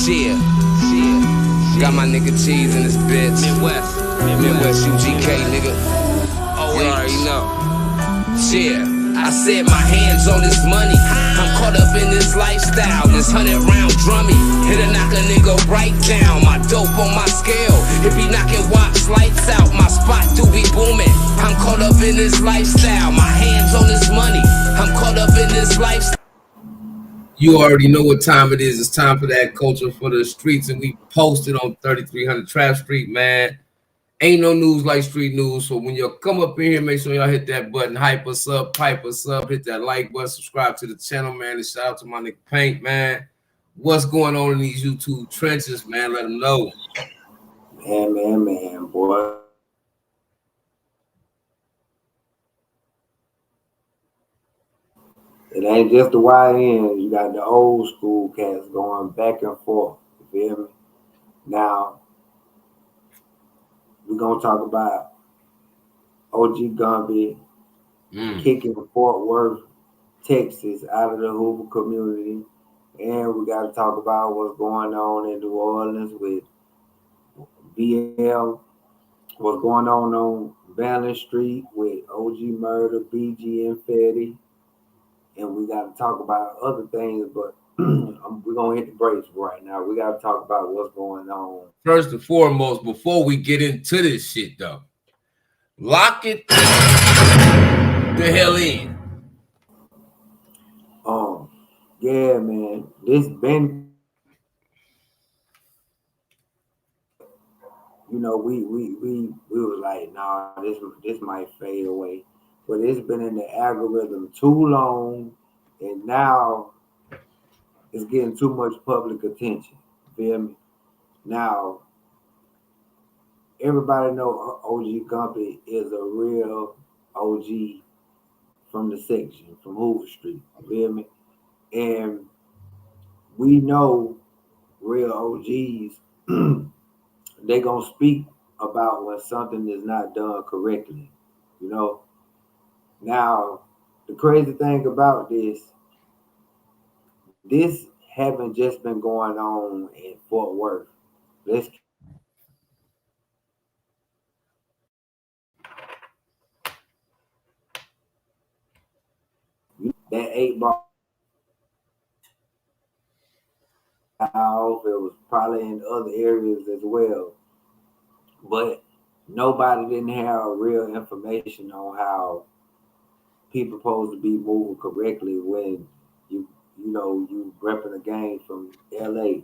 Cheer. Got my nigga G's in this bitch. Midwest UGK, nigga. You already know. Cheer. I said my hands on this money. I'm caught up in this lifestyle. This 100-round drummy. It'll knock a nigga right down. My dope on my scale. It be knocking watch lights out. My spot do be booming. I'm caught up in this lifestyle. My hands on this money. I'm caught up in this lifestyle. You already know what time it is. It's time for that culture for the streets, and we posted on 3300 Trap Street, man. Ain't no news like street news. So when you come up in here, make sure y'all hit that button, hype us up, pipe us up, hit that like button, subscribe to the channel, man. And shout out to my nigga Paint, man. What's going on in these YouTube trenches, man? Let them know. Man, boy. It ain't just the YN. You got the old school cats going back and forth. You feel me? Now, we're going to talk about OG Gumby kicking Fort Worth, Texas out of the Hoover community. And we got to talk about what's going on in New Orleans with BL, what's going on Banner Street with OG Murder, BG and Fetty. And we got to talk about other things, but we're going to hit the brakes right now. We got to talk about what's going on. First and foremost, before we get into this shit, though, lock it the hell in. Yeah, man. This been, you know, we was like, nah, this might fade away. But it's been in the algorithm too long, and now it's getting too much public attention. Feel me? Now, everybody know OG Gumby is a real OG from the section, from Hoover Street. Feel me? And we know real OGs, they gonna speak about when something is not done correctly, you know? Now, the crazy thing about this haven't just been going on in Fort Worth. Let's that 8-ball out, it was probably in other areas as well. But nobody didn't have real information on how people supposed to be moving correctly when you repping a game from LA.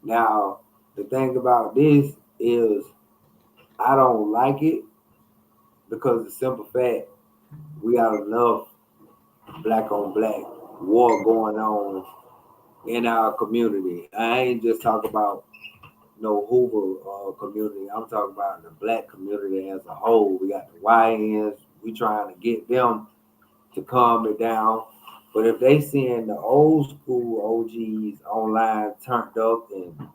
Now, the thing about this is I don't like it because the simple fact we got enough black on black war going on in our community. I ain't just talking about no Hoover community. I'm talking about the black community as a whole. We got the YNs. We trying to get them to calm it down. But if they seeing the old school OGs online turned up and,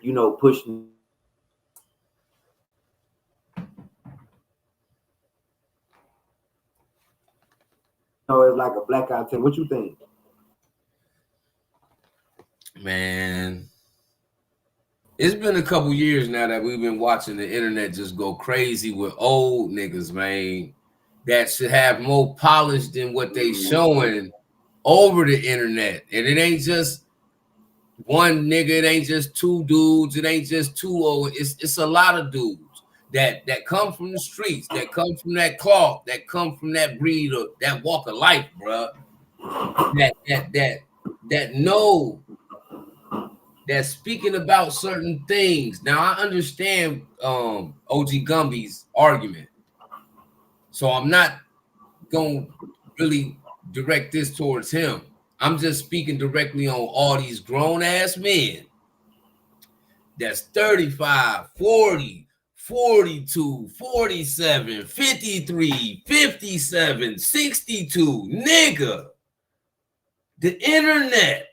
you know, pushing, it's like a blackout thing. What you think? Man, it's been a couple years now that we've been watching the internet just go crazy with old niggas, man, that should have more polish than what they showing over the internet. And it ain't just one nigga, it ain't just two dudes, it ain't just two old, it's a lot of dudes that come from the streets, that come from that cloth, that come from that breed of that walk of life, bruh. That know that speaking about certain things. Now I understand OG Gumby's argument. So I'm not gonna really direct this towards him. I'm just speaking directly on all these grown ass men that's 35, 40, 42, 47, 53, 57, 62, nigga. The internet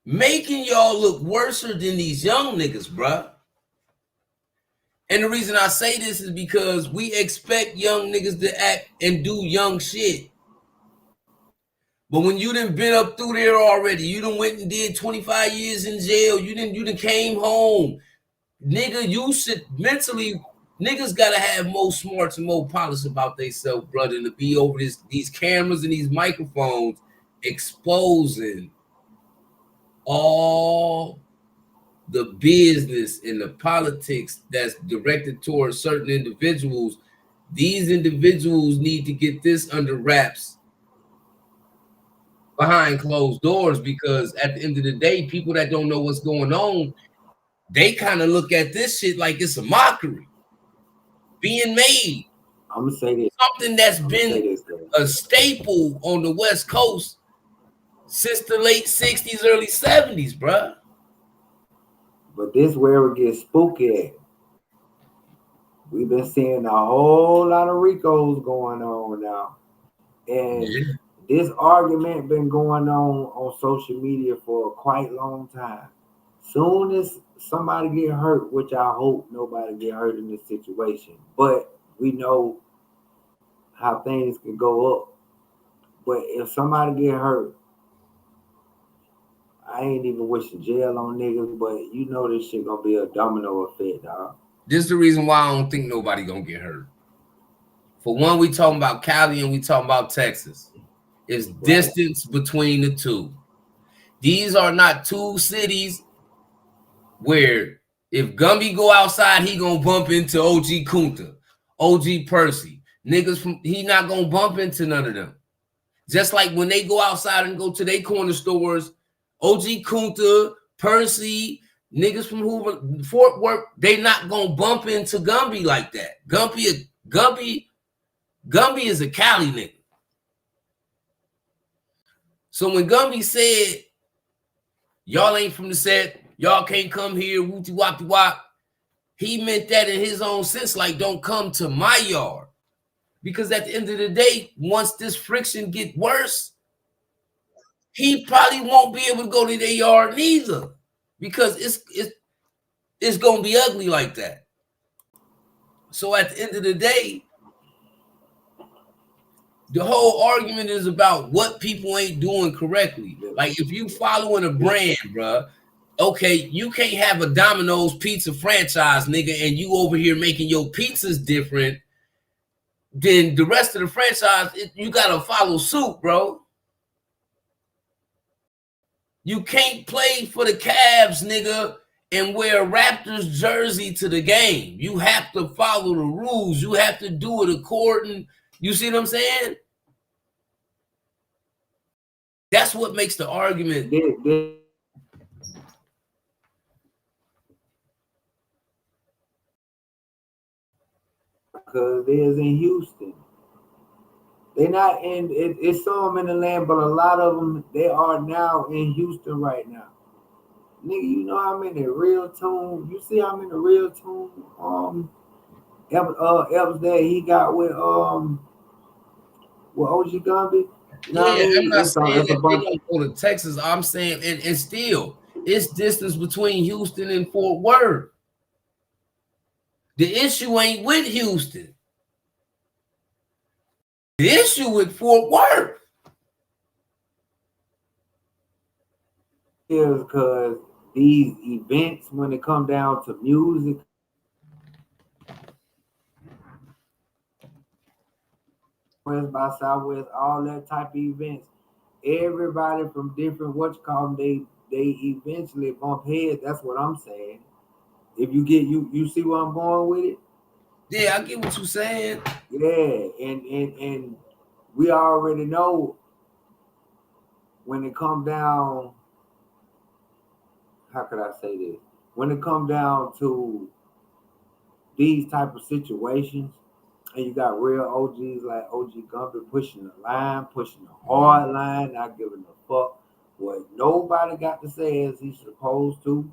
making y'all look worse than these young niggas, bruh. And the reason I say this is because we expect young niggas to act and do young shit. But when you done been up through there already, you done went and did 25 years in jail, you done came home. Nigga, you should mentally, niggas gotta have more smarts and more polish about themselves, brother, and to be over these cameras and these microphones exposing all the business and the politics that's directed towards certain individuals. These individuals need to get this under wraps behind closed doors, because at the end of the day, people that don't know what's going on, they kind of look at this shit like it's a mockery being made. I'm gonna say this. Something that's been a staple on the West Coast since the late 60s, early 70s, bruh. But this where it gets spooky at. We've been seeing a whole lot of Ricos going on now. And this argument been going on social media for a quite long time. Soon as somebody get hurt, which I hope nobody get hurt in this situation, but we know how things can go up. But if somebody get hurt, I ain't even wishing jail on niggas, but you know this shit gonna be a domino effect, dog. This is the reason why I don't think nobody gonna get hurt. For one, we talking about Cali and we talking about Texas. It's right. Distance between the two. These are not two cities where if Gumby go outside, he gonna bump into OG Kunta, OG Percy. Niggas from, he not gonna bump into none of them. Just like when they go outside and go to their corner stores, OG Kunta, Percy, niggas from Hoovers, Fort Worth, they not gonna bump into Gumby like that. Gumby is a Cali nigga. So when Gumby said, y'all ain't from the set, y'all can't come here, wooty wop wop, he meant that in his own sense, like don't come to my yard. Because at the end of the day, once this friction get worse, he probably won't be able to go to their yard neither. Because it's gonna be ugly like that. So at the end of the day, the whole argument is about what people ain't doing correctly. Like if you following a brand, bruh, okay, you can't have a Domino's pizza franchise, nigga, and you over here making your pizzas different than the rest of the franchise. You gotta follow suit, bro. You can't play for the Cavs, nigga, and wear a Raptors jersey to the game. You have to follow the rules. You have to do it according. You see what I'm saying? That's what makes the argument. Because there's in Houston. They're not in, it's some in the land, but a lot of them, they are now in Houston right now. Nigga, you know how many real tune, you see how many real tune Evans that he got with OG Gumby? You know yeah, I mean? I'm not saying that they don't go to Texas. I'm saying, and still, it's distance between Houston and Fort Worth. The issue ain't with Houston. The issue with Fort Worth is because these events, when it come down to music, West by Southwest, all that type of events, everybody from different they eventually bump heads. That's what I'm saying. If you get you see where I'm going with it? Yeah, I get what you're saying. Yeah, and we already know when it come down, how could I say this? When it come down to these type of situations, and you got real OGs like OG Gumby pushing the line, pushing the hard line, not giving a fuck what nobody got to say as he's supposed to.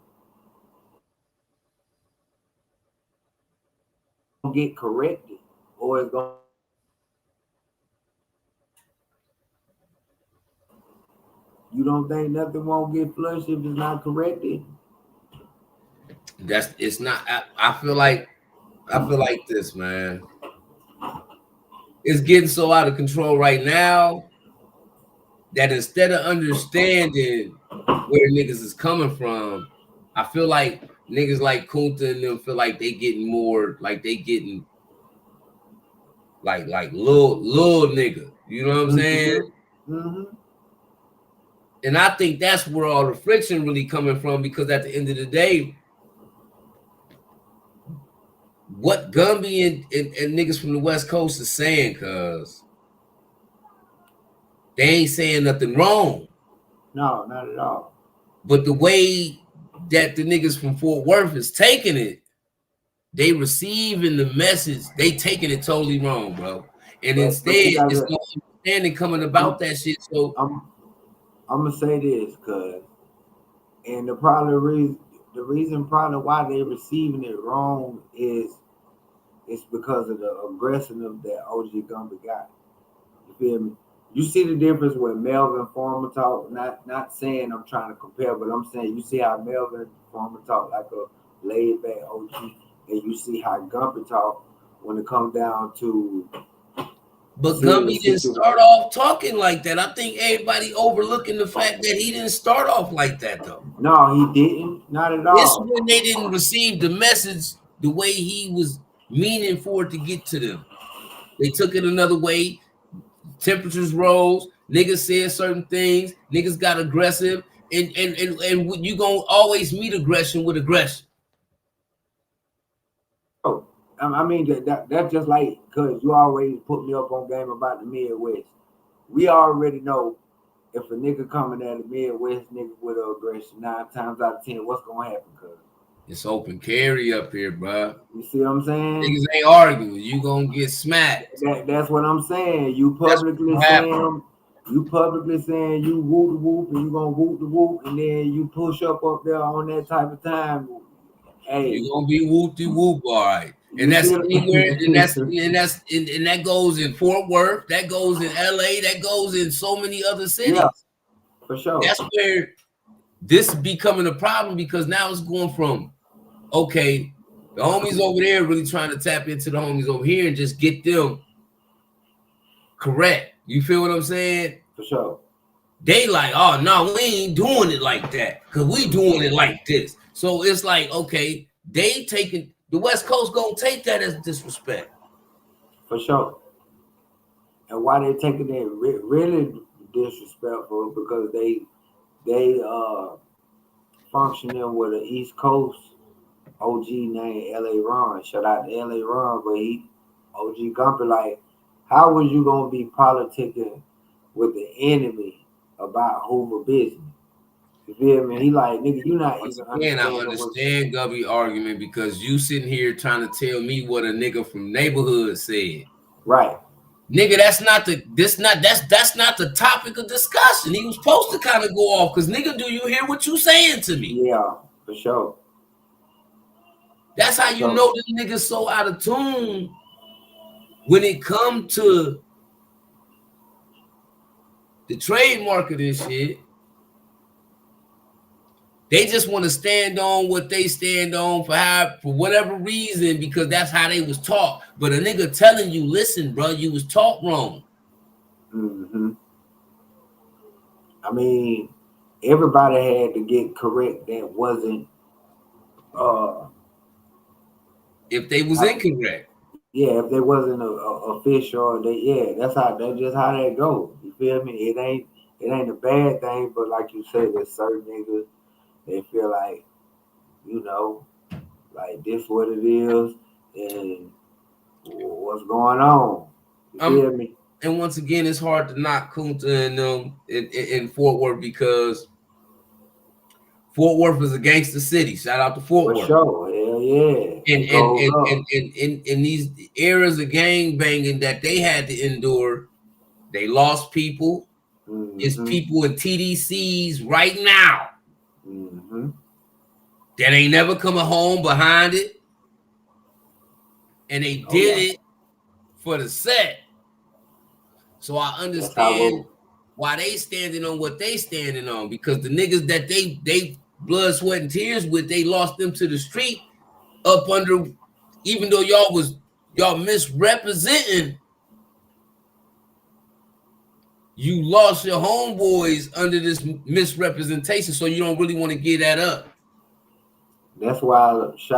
Get corrected, or it's going. You don't think nothing won't get flushed if it's not corrected? It's not. I feel like this, man. It's getting so out of control right now that instead of understanding where niggas is coming from, I feel like niggas like Kunta and them feel like they getting more, like they getting like little nigga. You know what I'm saying? Mm-hmm. And I think that's where all the friction really coming from, because at the end of the day, what Gumby and niggas from the West Coast is saying, cuz they ain't saying nothing wrong. No, not at all. But the way that the niggas from Fort Worth is taking it, they receiving the message, they taking it totally wrong, bro. And instead, it's no understanding coming about that shit. So I'm gonna say this, cuz, and the reason probably why they receiving it wrong is it's because of the aggressiveness that OG Gumby got. You feel me? You see the difference with Melvin Former talk. Not saying I'm trying to compare, but I'm saying you see how Melvin Former talk like a laid back OG, and you see how Gumby talk when it comes down to. But Gumby didn't start off talking like that. I think everybody overlooking the fact that he didn't start off like that, though. No, he didn't. Not at all. It's when they didn't receive the message the way he was meaning for it to get to them. They took it another way. Temperatures rose. Niggas said certain things. Niggas got aggressive. And you gonna always meet aggression with aggression. Oh, I mean that's just like, cause you always put me up on game about the Midwest. We already know if a nigga coming at the Midwest nigga with aggression, 9 times out of 10, what's gonna happen? Cause it's open carry up here, bro. You see what I'm saying? Niggas ain't arguing. You gonna get smacked. That's what I'm saying. You publicly saying you whoop the whoop and you gonna whoop the whoop, and then you push up there on that type of time. Hey, you gonna be whoop de whoop, all right. And that's anywhere, and that goes in Fort Worth, that goes in LA, that goes in so many other cities. Yeah, for sure. That's where this is becoming a problem, because now it's going from, okay, the homies over there really trying to tap into the homies over here and just get them correct. You feel what I'm saying? For sure. They like, oh no, we ain't doing it like that, because we doing it like this. So it's like, okay, they taking the West Coast gonna take that as disrespect. For sure. And why they taking it really disrespectful, because they functioning with an East Coast OG named LA Ron. Shout out to LA Ron, but he OG Gumby, like, how was you gonna be politicking with the enemy about Hoover business? You feel me? He like, nigga, you not even understanding. I understand Gumby argument, because you sitting here trying to tell me what a nigga from neighborhood said. Right. Nigga, that's not the topic of discussion. He was supposed to kind of go off, because nigga, do you hear what you saying to me? Yeah, for sure. That's how you know this nigga's so out of tune when it come to the trademark of this shit. They just want to stand on what they stand on for whatever reason, because that's how they was taught. But a nigga telling you, listen, bro, you was taught wrong. Mm-hmm. I mean, everybody had to get correct that wasn't if they was incorrect. Yeah, if they wasn't official, that's just how that goes. You feel me? It ain't a bad thing, but like you said, there's certain niggas, they feel like, you know, like this what it is and what's going on. You feel me? And once again, it's hard to knock Kunta and them in Fort Worth, because Fort Worth is a gangster city. Shout out to Fort Worth. For sure. Hell yeah. And in these eras of gang banging that they had to endure, they lost people. Mm-hmm. It's people in TDCs right now that ain't never coming home behind it. And they did it for the set. So I understand why they standing on what they standing on, because the niggas that they blood, sweat, and tears with, they lost them to the street up under, even though y'all misrepresenting, you lost your homeboys under this misrepresentation, so you don't really want to give that up. That's why rest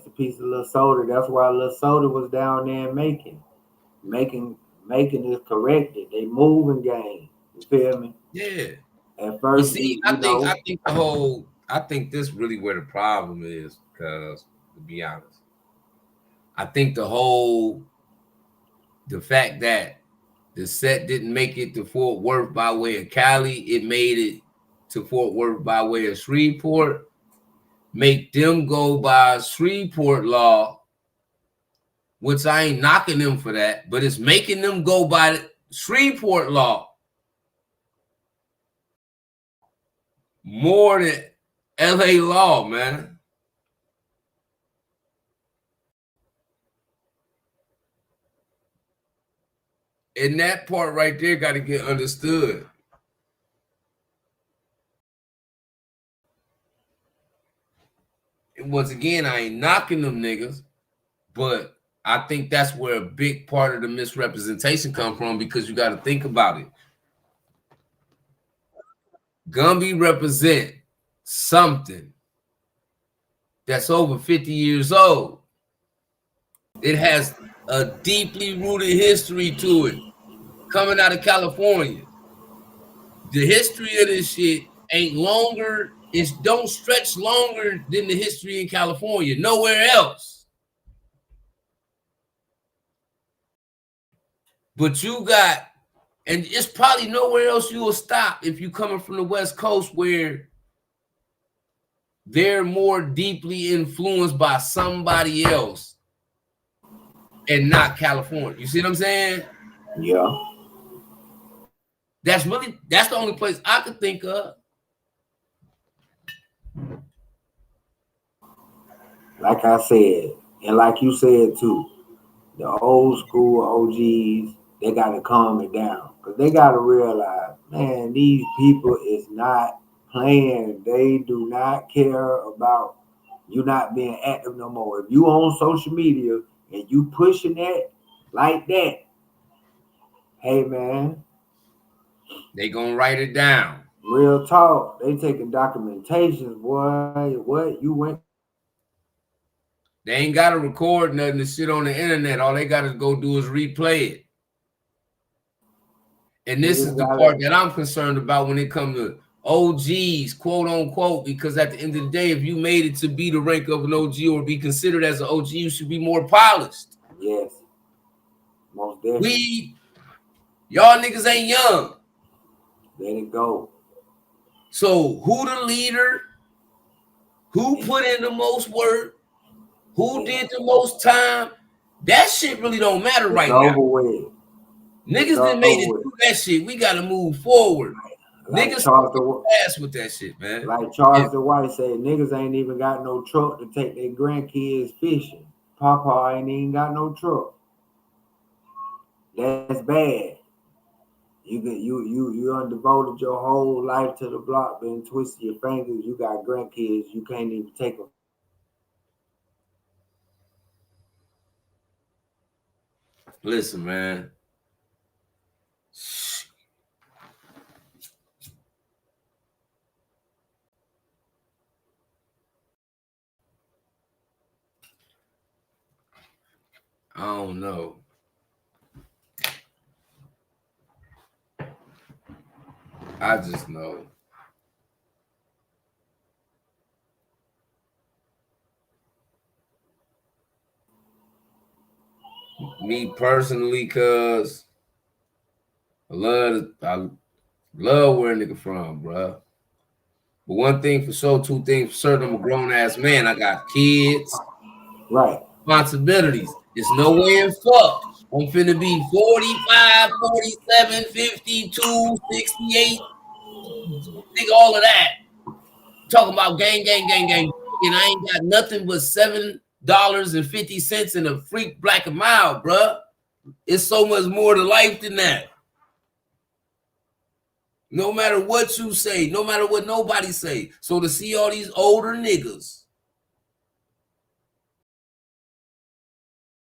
in peace, Lil Soda. That's why Lil Soda was down there making is corrected. They moving game. You feel me? Yeah. At first, see, I think this really where the problem is, because to be honest, I think the fact that the set didn't make it to Fort Worth by way of Cali, it made it to Fort Worth by way of Shreveport, make them go by Shreveport law, which I ain't knocking them for that, but it's making them go by the Shreveport law more than LA law, man. And that part right there got to get understood. And once again, I ain't knocking them niggas, but I think that's where a big part of the misrepresentation come from, because you got to think about it. Gumby represent something that's over 50 years old. It has a deeply rooted history to it, coming out of California. The history of this shit ain't longer, it don't stretch longer than the history in California, nowhere else. But you got, and it's probably nowhere else you will stop if you're coming from the West Coast, where they're more deeply influenced by somebody else and not California. You see what I'm saying? Yeah. That's the only place I could think of. Like I said, and like you said too, the old school OGs, they got to calm it down, because they got to realize, man, these people is not playing. They do not care about you not being active no more. If you on social media and you pushing that like that, hey man, they gonna write it down. Real talk. They taking documentations, boy. What you went? They ain't got to record nothing to shit on the internet. All they got to go do is replay it. And this is the part that I'm concerned about when it comes to OGs, quote unquote, because at the end of the day, if you made it to be the rank of an OG or be considered as an OG, you should be more polished. Yes. Most definitely. Y'all niggas ain't young. Let it go. So who the leader? Who put in the most work? Who did the most time? That shit really don't matter right now. Niggas done made it through that shit. We gotta move forward. Like niggas fast with that shit, man. Like Charleston White said, niggas ain't even got no truck to take their grandkids fishing. Papa ain't even got no truck. That's bad. You done devoted your whole life to the block, been twisting your fingers. You got grandkids, you can't even take them. Listen, man. I don't know. I just know. Me personally, cuz I love where a nigga from, bro. But one thing for sure, two things for certain, I'm a grown-ass man. I got kids. Right. Responsibilities. It's no way in fuck I'm finna be 45, 47, 52, 68. Think all of that. Talking about gang. And I ain't got nothing but $7.50 in a freak black a mile, bruh. It's so much more to life than that. No matter what you say, no matter what nobody say. So to see all these older niggas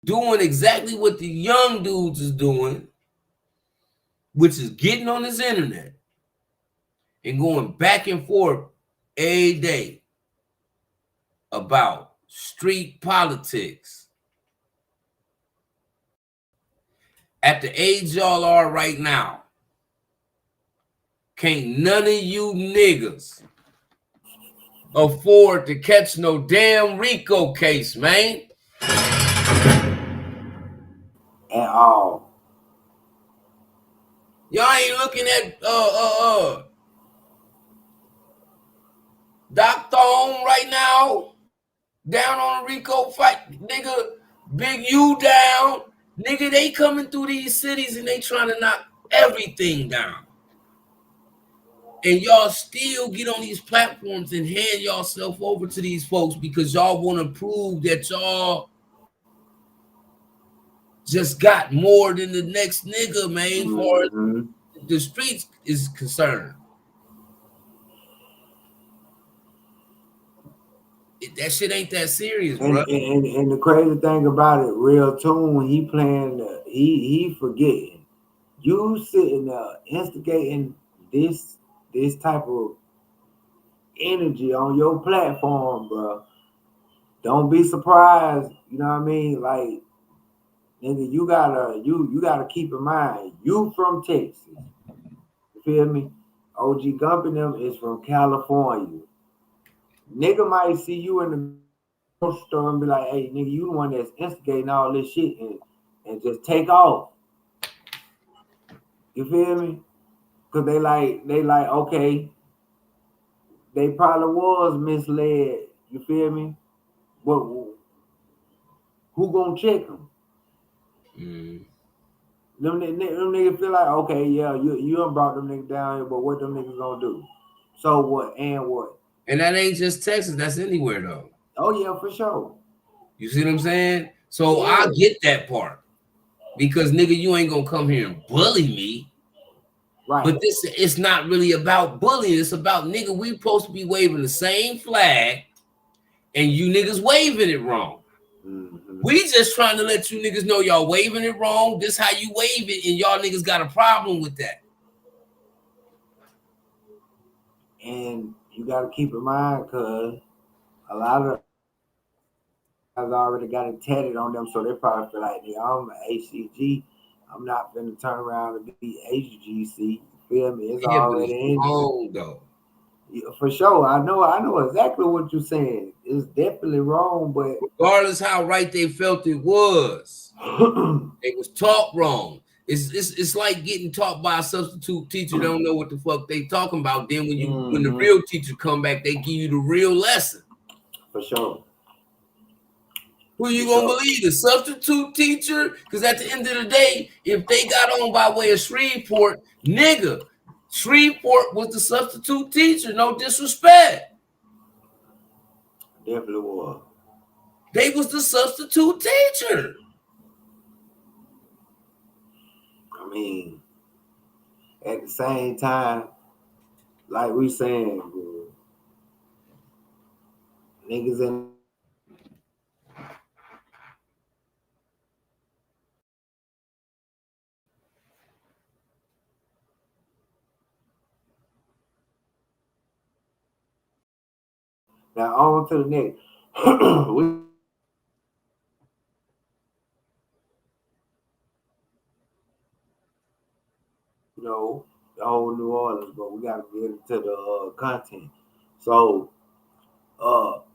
doing exactly what the young dudes is doing, which is getting on this internet and going back and forth every day about street politics. At the age y'all are right now, can't none of you niggas afford to catch no damn RICO case, man. At all. Y'all ain't looking at Dr. Home right now, down on a RICO fight, nigga. Big U down, nigga. They coming through these cities and they trying to knock everything down. And y'all still get on these platforms and hand yourself over to these folks because y'all want to prove that y'all just got more than the next nigga, man, far as the streets is concerned. That shit ain't that serious, bro. And the crazy thing about it, Real Tune, he playing, he forgetting. You sitting there instigating this type of energy on your platform, bro. Don't be surprised, you know what I mean? Like, nigga, you gotta keep in mind, you from Texas. You feel me? OG Gumby them is from California. Nigga might see you in the grocery store and be like, hey, nigga, you the one that's instigating all this shit and just take off. You feel me? Cause they like, okay, they probably was misled. You feel me? But who gonna check them? Them niggas feel like, okay, yeah, you done brought them niggas down here, but what them niggas gonna do? So what and what? And that ain't just Texas, that's anywhere though. Oh yeah, for sure. You see what I'm saying? So yeah. I get that part. Because nigga, you ain't gonna come here and bully me. Right. But this, it's not really about bullying. It's about, nigga, we supposed to be waving the same flag and you niggas waving it wrong. We just trying to let you niggas know y'all waving it wrong. This how you wave it, and y'all niggas got a problem with that. And you got to keep in mind, because a lot of guys already got it tatted on them, so they probably feel like, yeah, I'm an HCG. I'm not going to turn around and be HGC. You feel me? It's already in wrong, though. Yeah, for sure. I know exactly what you're saying. It's definitely wrong, but regardless how right they felt it was, they was taught wrong. It's like getting taught by a substitute teacher. Don't know what the fuck they talking about. Then when the real teacher come back, they give you the real lesson. For sure. Who you gonna believe? The substitute teacher? Because at the end of the day, if they got on by way of Shreveport, nigga, Shreveport was the substitute teacher. No disrespect. Definitely was. They was the substitute teacher. I mean, at the same time, like we saying, bro, niggas in now on to the next. The whole New Orleans, but we gotta get into the content. So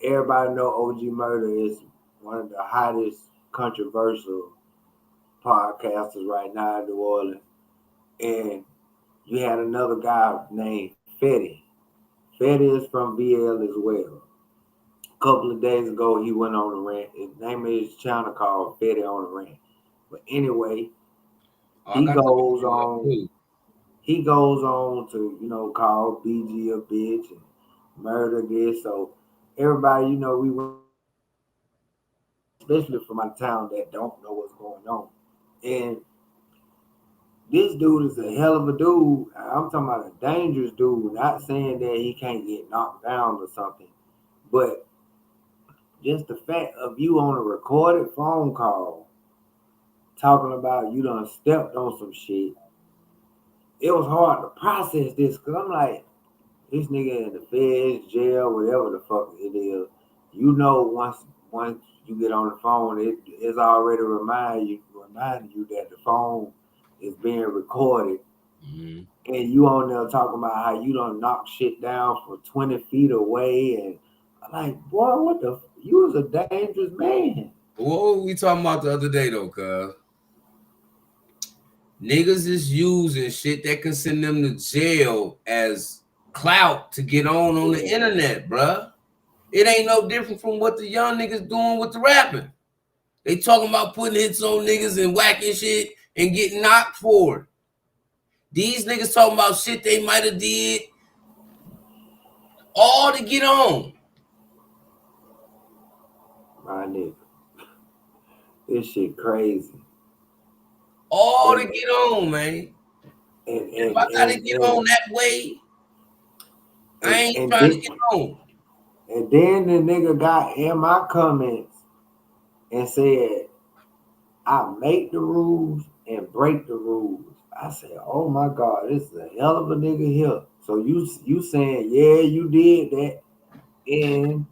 everybody know OG Murder is one of the hottest controversial podcasters right now in New Orleans. And you had another guy named Fetty. Fetty is from VL as well. A couple of days ago, he went on a rant. His name is his channel called Fetty on the Rant. But anyway, he goes on to, call BG a bitch and murder this. So everybody, we went, especially from my town that don't know what's going on. And this dude is a hell of a dude. I'm talking about a dangerous dude. Not saying that he can't get knocked down or something, but just the fact of you on a recorded phone call talking about you done stepped on some shit it was hard to process this because I'm like, this nigga in the feds, jail, whatever the fuck it is. You know, once you get on the phone, it's already reminding you that the phone is being recorded. Mm-hmm. And you on there talking about how you done knock shit down from 20 feet away. And I'm like, boy, what the? You was a dangerous man. What were we talking about the other day, though, cuz? Niggas is using shit that can send them to jail as clout to get on the internet, bruh. It ain't no different from what the young niggas doing with the rapping. They talking about putting hits on niggas and whacking shit and getting knocked for it. These niggas talking about shit they might have did all to get on. My nigga. This shit crazy. All to get on, man. And if I gotta get on that way, I ain't trying to get on. And then the nigga got in my comments and said, I make the rules and break the rules. I said, oh my God, this is a hell of a nigga here. So you saying, yeah, you did that, and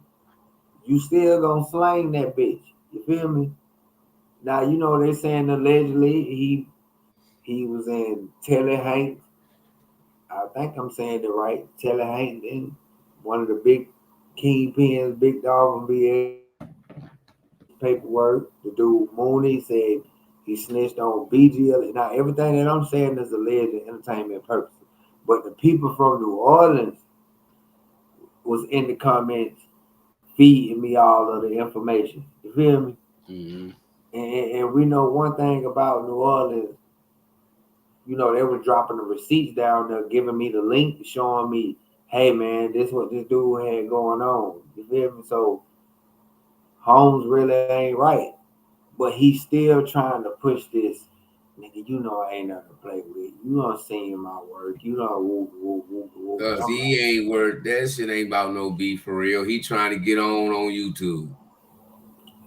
you still gonna slang that bitch. You feel me? Now, you know, they saying allegedly he was in Telly Hanks. I think I'm saying it right. Telly Hanks, and one of the big kingpins, big dog from VA paperwork. The dude Mooney said he snitched on BGL. Now, everything that I'm saying is alleged entertainment purposes. But the people from New Orleans was in the comments feeding me all of the information. You feel me? Mm-hmm. And we know one thing about New Orleans. You know, they were dropping the receipts down there, giving me the link, showing me, hey, man, this what this dude had going on. You feel me? So, Holmes really ain't right. But he's still trying to push this. Nigga, you know I ain't nothing to play with. You done seen my work. You done whoop. Cause he ain't worth that shit. Ain't about no beef for real. He trying to get on YouTube.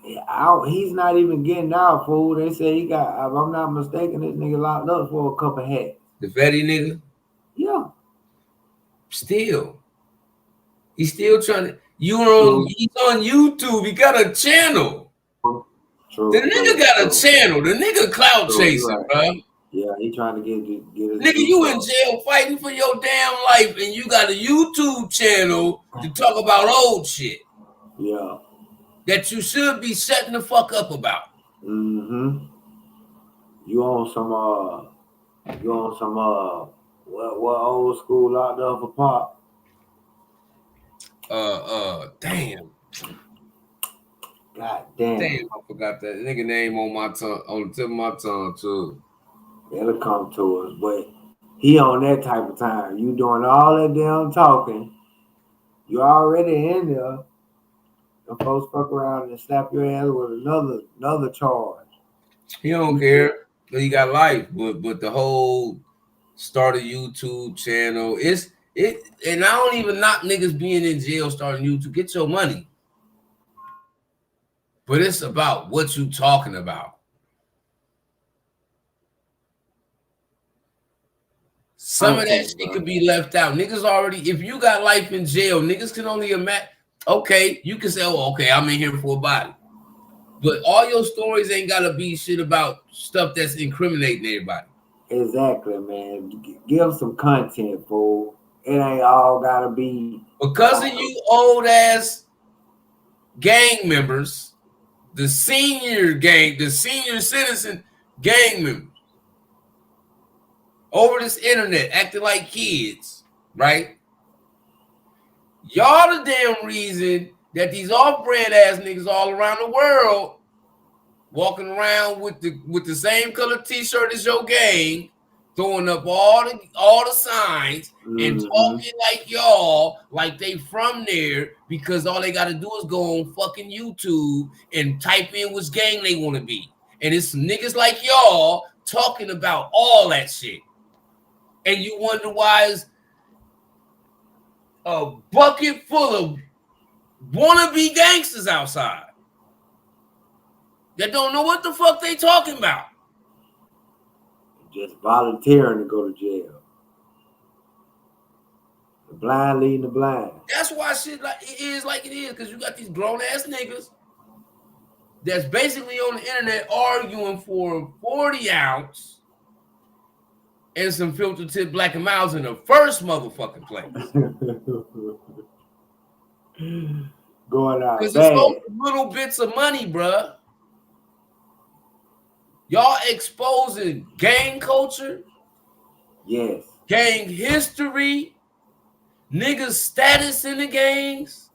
He's not even getting out, fool. They say he got, if I'm not mistaken, this nigga locked up for a couple hats. The fatty nigga? Yeah. Still. He's still trying to. He's on YouTube. He got a channel. The nigga got a channel. The nigga clout chasing, right. bro. Yeah, he trying to get his nigga, you in jail fighting for your damn life, and you got a YouTube channel to talk about old shit. Yeah. That you should be shutting the fuck up about. Mm-hmm. You on some what old school locked up for pop? Damn. God damn. Damn, I forgot that nigga name on my tongue, on the tip of my tongue too. It'll come to us, but he on that type of time. You doing all that damn talking. You already in there. The folks fuck around and slap your ass with another charge. He don't care. He got life, but the whole start a YouTube channel, and I don't even knock niggas being in jail starting YouTube. Get your money. But it's about what you talking about. Some of that shit could be left out. Niggas already, if you got life in jail, niggas can only imagine. Okay, you can say, oh, okay, I'm in here for a body. But all your stories ain't got to be shit about stuff that's incriminating everybody. Exactly, man. Give some content, fool. It ain't all got to be. Because of you old ass gang members, the senior citizen gang members, over this internet, acting like kids, right? Y'all the damn reason that these off-brand ass niggas all around the world walking around with the same color t-shirt as your gang, throwing up all the signs and talking like y'all, like they from there, because all they got to do is go on fucking YouTube and type in which gang they want to be. And it's niggas like y'all talking about all that shit. And you wonder why is a bucket full of wannabe gangsters outside that don't know what the fuck they talking about. Just volunteering to go to jail. blind leading the blind. That's why shit like it is, because you got these grown ass niggas that's basically on the internet arguing for 40 ounce and some filter tip Black and Miles in the first motherfucking place. Going out because bad. it's those little bits of money, bruh. Y'all exposing gang culture, Yes. gang history, niggas' status in the gangs.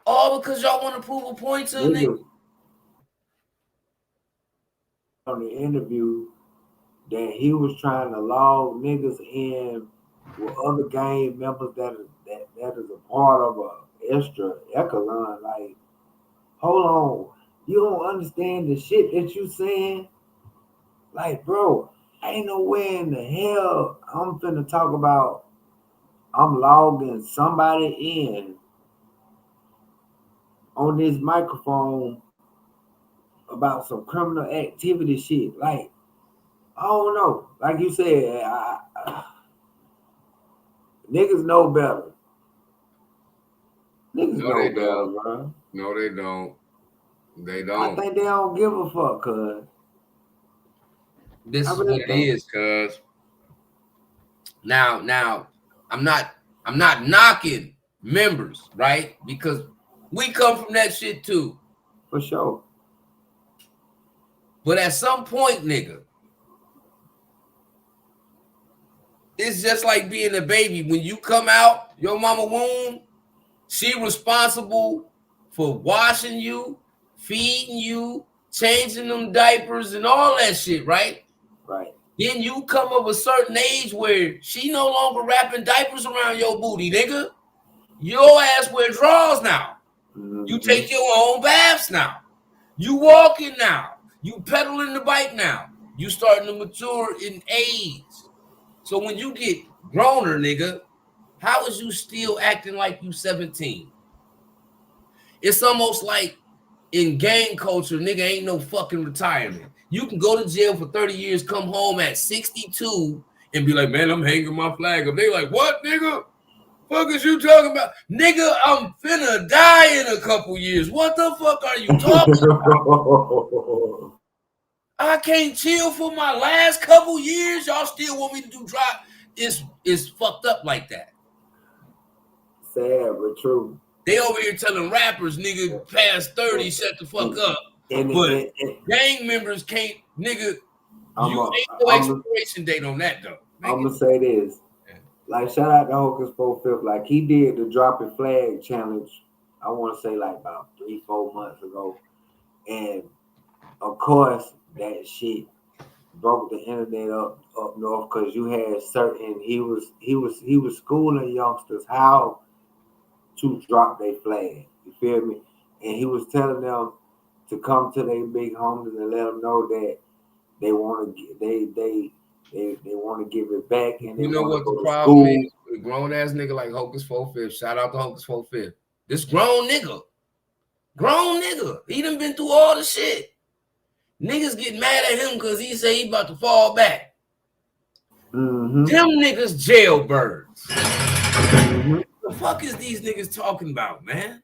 All because y'all want to prove a point to a nigga. On the interview that he was trying to log niggas in with other gang members that is a part of a extra echelon. Like, hold on, you don't understand the shit that you saying? Like, bro, ain't no way in the hell I'm finna talk about I'm logging somebody in on this microphone about some criminal activity shit. Like, I don't know. Like you said, niggas know better. Niggas know better, bro. No, they don't. They don't. I think they don't give a fuck, cuz. This is what it is, cuz. Now, I'm not knocking members, right? Because we come from that shit too. For sure. But at some point, nigga, it's just like being a baby. When you come out your mama womb, she responsible for washing you, feeding you, changing them diapers and all that shit, right? Right. Then you come of a certain age where she no longer wrapping diapers around your booty, nigga. Your ass wear drawers now. Mm-hmm. You take your own baths now. You walking now. You pedaling the bike now. You starting to mature in age. So when you get growner, nigga, how is you still acting like you 17? It's almost like in gang culture, nigga, ain't no fucking retirement. You can go to jail for 30 years, come home at 62, and be like, man, I'm hanging my flag up. They like, what, nigga? Fuck is you talking about? Nigga, I'm finna die in a couple years. What the fuck are you talking about? I can't chill for my last couple years. Y'all still want me to do drive? It's fucked up like that. Sad but true. They over here telling rappers, nigga, past 30, shut the fuck up. But gang members can't, nigga, you ain't no expiration date on that, though. I'm going to say this. Like, shout out to Hocus 4/5. Like, he did the Drop It Flag challenge, I want to say, like, about 3-4 months ago. And, of course, that shit broke the internet up north because you had certain, he was schooling youngsters how to drop their flag. You feel me? And he was telling them to come to their big homies and let them know that they want to they want to give it back. And you know what the problem is? A grown ass nigga like Hocus 4/5. Shout out to Hocus 4/5. This grown nigga. He done been through all the shit. Niggas get mad at him because he say he about to fall back. Mm-hmm. Them niggas jailbirds. Mm-hmm. What the fuck is these niggas talking about, man?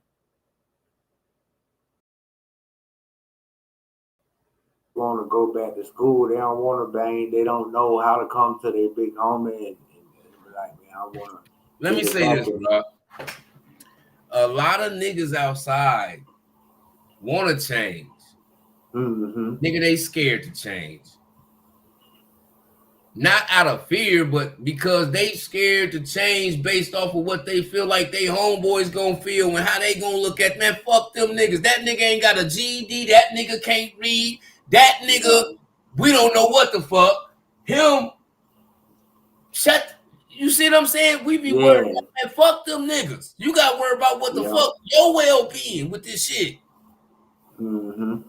Want to go back to school. They don't want to bang. They don't know how to come to their big homie and be like, man, I want to. Let me say this, bro. A lot of niggas outside want to change. Mm-hmm. Nigga, they scared to change. Not out of fear, but because they scared to change based off of what they feel like they homeboys gonna feel and how they gonna look at, man, fuck them niggas. That nigga ain't got a GED. That nigga can't read. That nigga, we don't know what the fuck. Him, you see what I'm saying? We be worried about, man, fuck them niggas. You got to worry about what the fuck your well-being with this shit. Mm-hmm.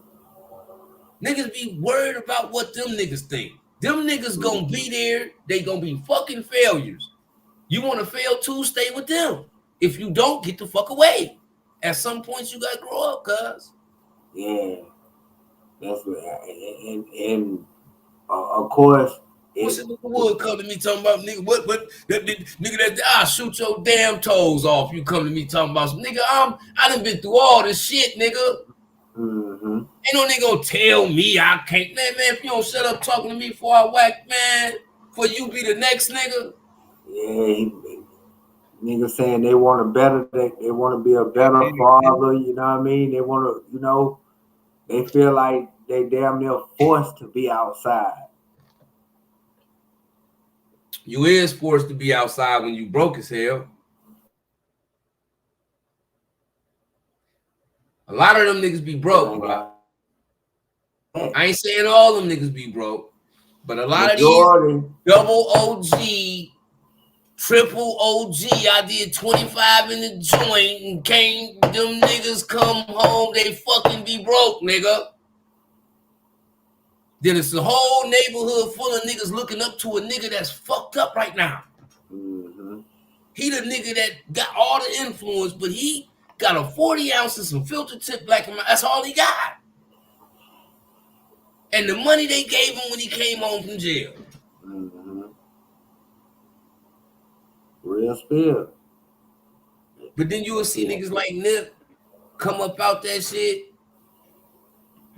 Niggas be worried about what them niggas think. Them niggas gonna be there. They gonna be fucking failures. You want to fail too, stay with them. If you don't, get the fuck away. At some point, you got to grow up, cuz. Yeah. That's what, and of course, What's the nigga would come to me talking about, nigga? What that nigga that I'll shoot your damn toes off. You come to me talking about some nigga. I done been through all this shit, nigga. Mm-hmm. Ain't no nigga gonna tell me I can't. Man, if you don't shut up talking to me before I whack, man, for you be the next nigga. Yeah, niggas saying they want to they want to be a better father. You know what I mean? They want to, you know, they feel like they damn near forced to be outside. You is forced to be outside when you broke as hell. A lot of them niggas be broke, bro. I ain't saying all them niggas be broke, but a lot of these double OG, triple OG, I did 25 in the joint and them niggas come home, they fucking be broke, nigga. Then it's the whole neighborhood full of niggas looking up to a nigga that's fucked up right now. Mm-hmm. He the nigga that got all the influence, but he got a 40 ounces, some filter tip black and that's all he got. And the money they gave him when he came home from jail. Mm-hmm. Real spill. But then you will see niggas like Nip come up out that shit,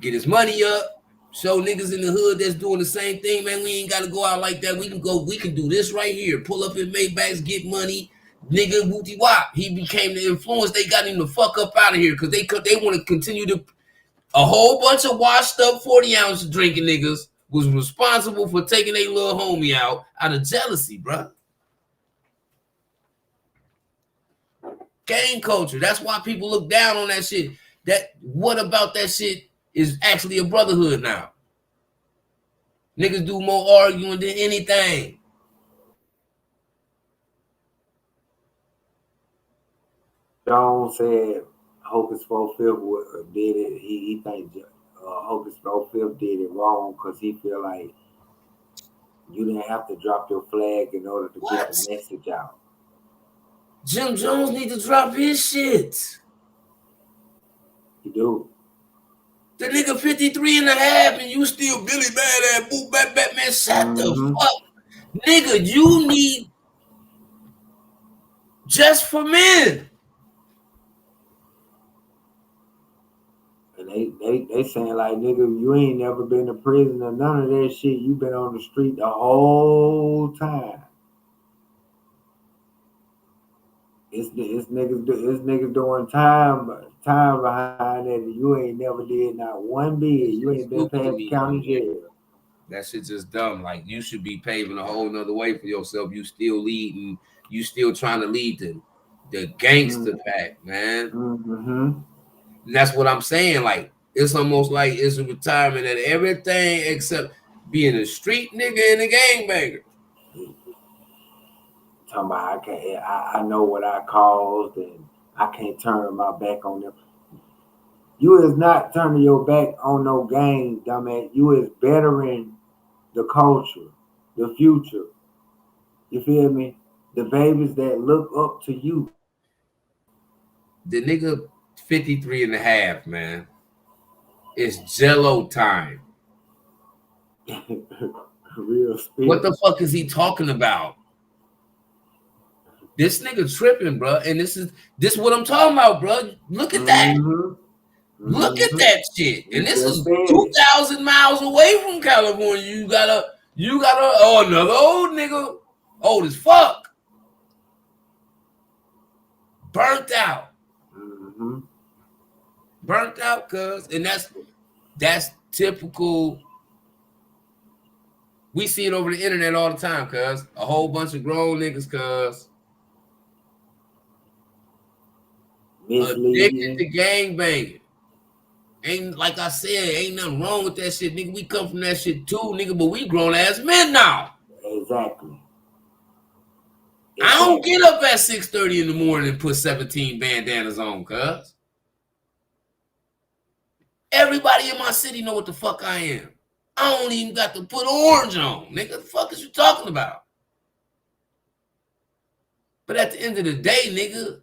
get his money up, show niggas in the hood that's doing the same thing, man. We ain't got to go out like that. We can do this right here. Pull up in Maybachs, get money. Nigga, wooty wop. He became the influence. They got him the fuck up out of here because they want to continue to. A whole bunch of washed up 40-ounce drinking niggas was responsible for taking their little homie out of jealousy, bro. Gang culture. That's why people look down on that shit. What about that shit is actually a brotherhood now? Niggas do more arguing than anything. Jones said Hocus 4-5 did it. He thinks Hocus 4-5 did it wrong because he feel like you didn't have to drop your flag in order to get the message out. Jim Jones need to drop his shit. He do. The nigga 53 and a half and you still Billy Bad Boot Batman. Shut the fuck. Nigga, you need Just for Men. And they saying like, nigga, you ain't never been to prison or none of that shit. You been on the street the whole time. It's niggas doing time behind that. You ain't never did not one bit. You ain't been past county jail. That shit's just dumb. Like, you should be paving a whole nother way for yourself. You still leading. You still trying to lead the gangster pack, man. Mm-hmm. And that's what I'm saying. Like, it's almost like it's a retirement at everything except being a street nigga and a gangbanger. Talking about I know what I caused and I can't turn my back on them. You is not turning your back on no gang, dumbass. You is bettering the culture, the future. You feel me? The babies that look up to you. The nigga 53 and a half, man. It's Jello time. Real speed. What the fuck is he talking about? This nigga tripping, bro. And this is what I'm talking about, bro. Look at that. Look at that shit. And this is 2,000 miles away from California. You gotta another old nigga, old as fuck. Burnt out. Burnt out, cuz. And that's typical. We see it over the internet all the time, cuz. A whole bunch of grown niggas, cuz. Addicted to gangbanging. Ain't, like I said, ain't nothing wrong with that shit, nigga. We come from that shit too, nigga, but we grown ass men now. Exactly. I don't get up at 6:30 in the morning and put 17 bandanas on, cuz. Everybody in my city know what the fuck I am. I don't even got to put orange on. Nigga, the fuck is you talking about? But at the end of the day, nigga,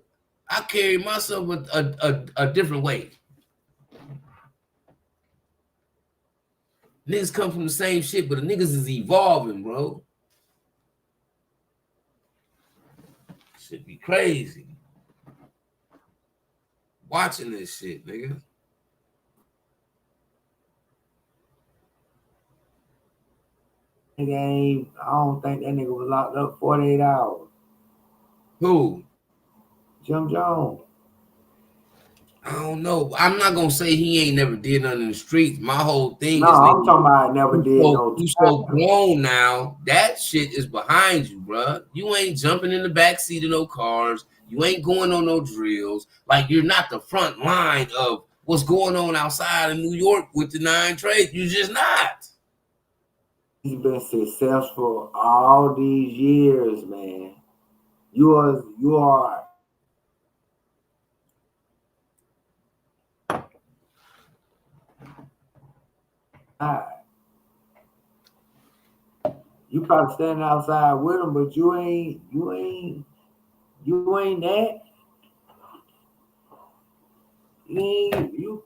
I carry myself a different way. Niggas come from the same shit, but the niggas is evolving, bro. Should be crazy. Watching this shit, nigga. I don't think that nigga was locked up 48 hours. Who? Jim Jones. I don't know. I'm not gonna say he ain't never did nothing in the streets. My whole thing No, is, I'm talking about I never did no. You so grown now. That shit is behind you, bro. You ain't jumping in the back seat of no cars. You ain't going on no drills. Like, you're not the front line of what's going on outside in New York with the 9 trades. You're just not. He's been successful all these years, man. You are. You probably standing outside with him, but you ain't that. You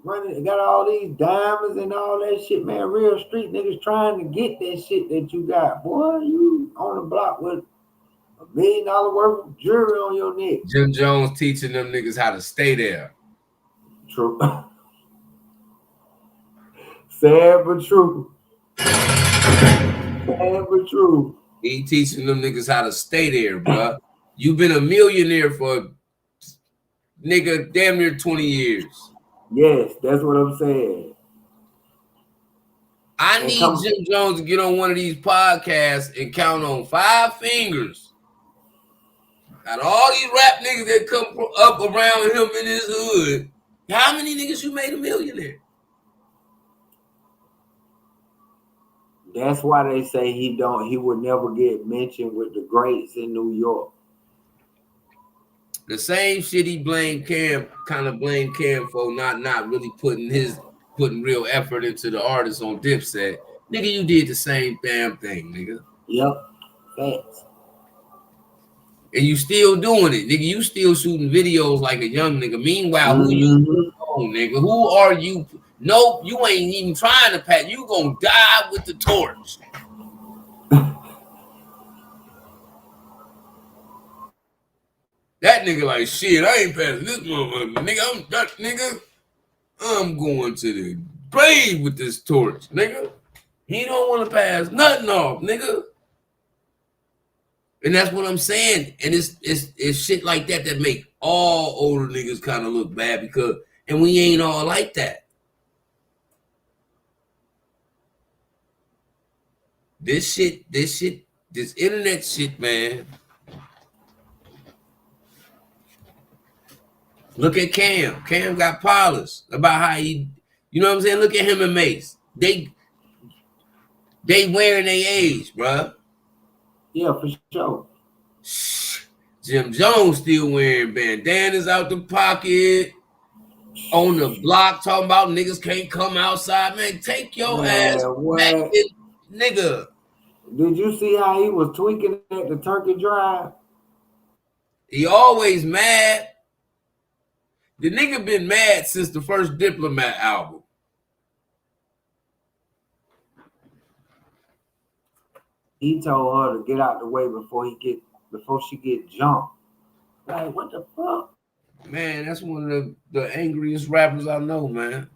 running, got all these diamonds and all that shit, man. Real street niggas trying to get that shit that you got, boy. You on the block with $1 million worth of jewelry on your neck. Jim Jones teaching them niggas how to stay there. True. Sad but true. Sad but true. He teaching them niggas how to stay there, bro. You've been a millionaire for nigga damn near 20 years. Yes, that's what I'm saying. I need Jim Jones to get on one of these podcasts and count on 5 fingers. Out of all these rap niggas that come up around him in his hood, how many niggas you made a millionaire? That's why they say he would never get mentioned with the greats in New York. The same shit he blamed Cam for not really putting real effort into the artists on Dipset. Nigga, you did the same damn thing, nigga. Yep. Facts. And you still doing it, nigga. You still shooting videos like a young nigga. Meanwhile, who you know, nigga? Who are you? Nope, you ain't even trying to pass. You gonna die with the torch. That nigga like, shit, I ain't passing this motherfucker. I'm going to the grave with this torch, nigga. He don't want to pass nothing off, nigga. And that's what I'm saying. And it's shit like that make all older niggas kind of look bad and we ain't all like that. This internet shit, man. Look at Cam. Cam got polished about how he, you know what I'm saying? Look at him and Mace. They wearing their age, bruh. Yeah, for sure. Jim Jones still wearing bandanas out the pocket, on the block, talking about niggas can't come outside. Man, take your ass back in, nigga. Did you see how he was tweaking at the Turkey Drive? He always mad. The nigga been mad since the first Diplomat album. He told her to get out the way before she get jumped. Like, what the fuck? Man, that's one of the angriest rappers I know, man.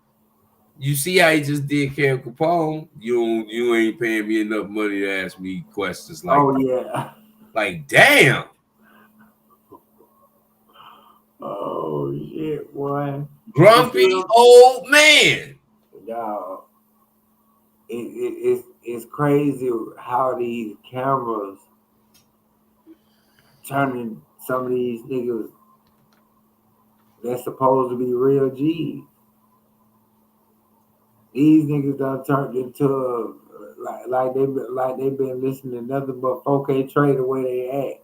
You see how he just did Cam Capone? You ain't paying me enough money to ask me questions like that. Yeah. Like, damn. Oh shit, boy. Grumpy old man. Y'all, it's crazy how these cameras turning some of these niggas that's supposed to be real G's. These niggas done turned into like they been listening to nothing but 4K Trey the way they act.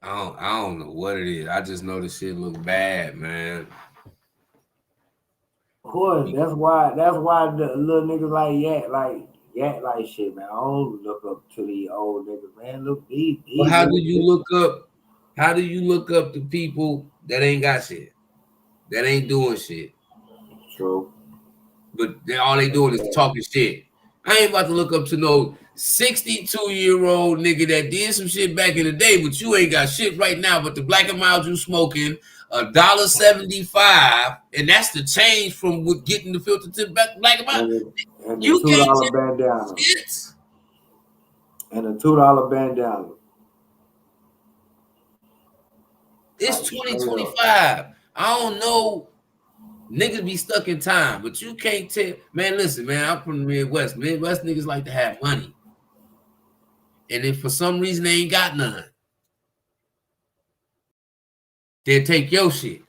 I don't know what it is. I just know this shit look bad, man. Of course, that's why the little niggas yak like shit, man. I don't look up to these old niggas, man. Look these. Well, how do you look up? How do you look up to people that ain't got shit, that ain't doing shit? True. But all they doing is talking shit. I ain't about to look up to no 62-year-old nigga that did some shit back in the day, but you ain't got shit right now. But the black and mild you smoking $1.75, and that's the change from what getting the filter to black and mild. And You the $2 bandana. shit. And a $2 bandana. It's 2025. I don't know. Niggas be stuck in time, but you can't tell. Man, listen, man, I'm from the Midwest. Midwest niggas like to have money. And if for some reason they ain't got none, they'll take your shit.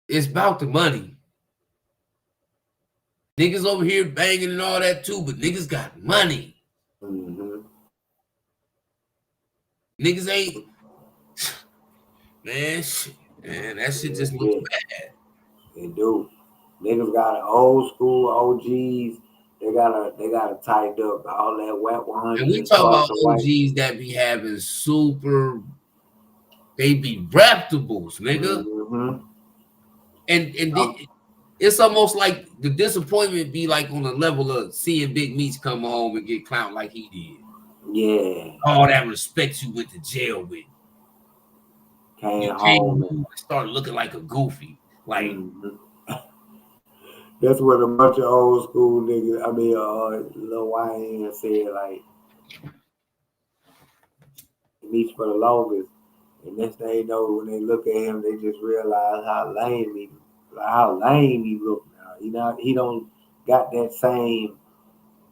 It's about the money. Niggas over here banging and all that too, but niggas got money. Mm-hmm. Niggas ain't. Man, shit. Man, that shit just looks bad. They do. Niggas got an old school OGs. They gotta tighten up all that wet 100. And we talk about OGs that be having super. They be reputables, nigga. Mm-hmm. And it's almost like the disappointment be like on the level of seeing Big Meech come home and get clowned like he did. Yeah. All that respect you went to jail with. Came home and started looking like a goofy. Like that's what a bunch of old school niggas, Lil YN said, like, Meech for the longest. And next thing you know, when they look at him, they just realize how lame he look now. He don't got that same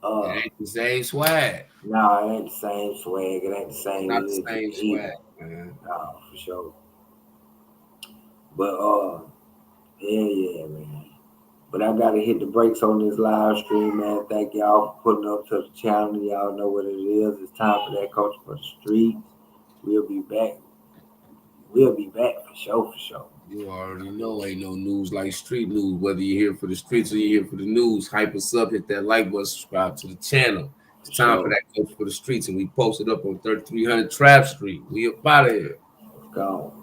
it ain't the same swag. No, it ain't the same swag. It ain't the same. Not the same swag, man. No, for sure. But yeah, man. But I gotta hit the brakes on this live stream, man. Thank y'all for putting up to the channel. Y'all know what it is. It's time for that Culture for the Streets. We'll be back. For sure. You already know ain't no news like street news. Whether you're here for the streets or you're here for the news, hype us up, hit that like button, subscribe to the channel. It's time for that Culture for the Streets, and we posted up on 3300 Trap Street. We up out of here. Let's go.